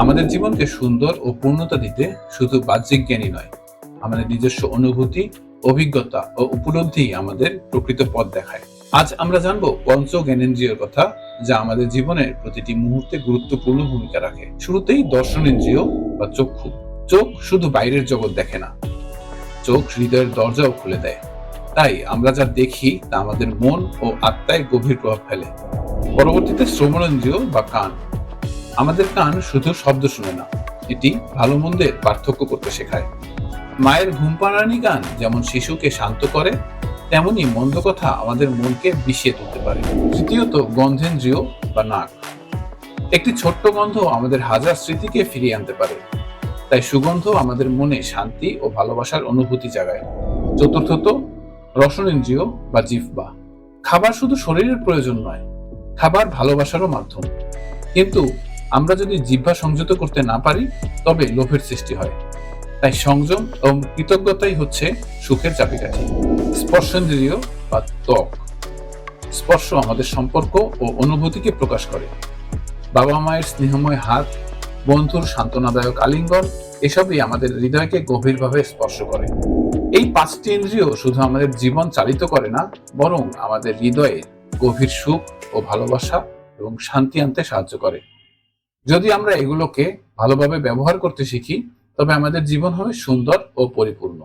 আমাদের জীবনকে সুন্দর ও পূর্ণতা দিতে শুধু বাহ্যিক জ্ঞানই নয়, আমাদের নিজস্ব অনুভূতি, অভিজ্ঞতা ও উপলব্ধি আমাদের প্রকৃত পথ দেখায়। আজ আমরা জানবো পঞ্চ জ্ঞানেন্দ্রিয়ের কথা, যা আমাদের জীবনের প্রতিটি মুহূর্তে গুরুত্বপূর্ণ ভূমিকা রাখে। শুরুতেই দর্শনেন্দ্রিয় বা চক্ষু। চোখ শুধু বাইরের জগৎ দেখে না, চোখ হৃদয়ের দরজাও খুলে দেয়। তাই আমরা যা দেখি তা আমাদের মন ও আত্মায় গভীর প্রভাব ফেলে। পরবর্তীতে শ্রবণেন্দ্রিয় বা কান। আমাদের কান শুধু শব্দ শুনে না, এটি ভালো মন্দের পার্থক্য করতে শেখায়। মায়ের ঘুম পাড়ানি গান যেমন শিশুকে শান্ত করে, তেমনি মন্দ কথা আমাদের মনকে বিষিয়ে তুলতে পারে। তৃতীয়ত গন্ধেন্দ্রিয় বা নাক। একটি ছোট্ট গন্ধ আমাদের হাজার স্মৃতিকে ফিরিয়ে আনতে পারে। তাই সুগন্ধ আমাদের মনে শান্তি ও ভালোবাসার অনুভূতি জাগায়। চতুর্থত রসনেন্দ্রিয় বা জিহ্বা। খাবার শুধু শরীরের প্রয়োজন নয়, খাবার ভালোবাসারও মাধ্যম। কিন্তু আমরা যদি জিহ্বা সংযত করতে না পারি, তবে লোভের সৃষ্টি হয়। তাই সংযম এবং কৃতজ্ঞতাই হচ্ছে সুখের চাবিকাঠি। স্পর্শেন্দ্রিয় বা ত্বক। স্পর্শ আমাদের সম্পর্ক ও অনুভূতিকে প্রকাশ করে। বাবা মায়ের স্নেহময় হাত, বন্ধুর সান্ত্বনাদায়ক আলিঙ্গন, এসবই আমাদের হৃদয়কে গভীরভাবে স্পর্শ করে। এই পাঁচটি ইন্দ্রিয় শুধু আমাদের জীবন চালিত করে না, বরং আমাদের হৃদয়ে গভীর সুখ ও ভালোবাসা এবং শান্তি আনতে সাহায্য করে। যদি আমরা এগুলোকে ভালোভাবে ব্যবহার করতে শিখি, তবে আমাদের জীবন হবে সুন্দর ও পরিপূর্ণ।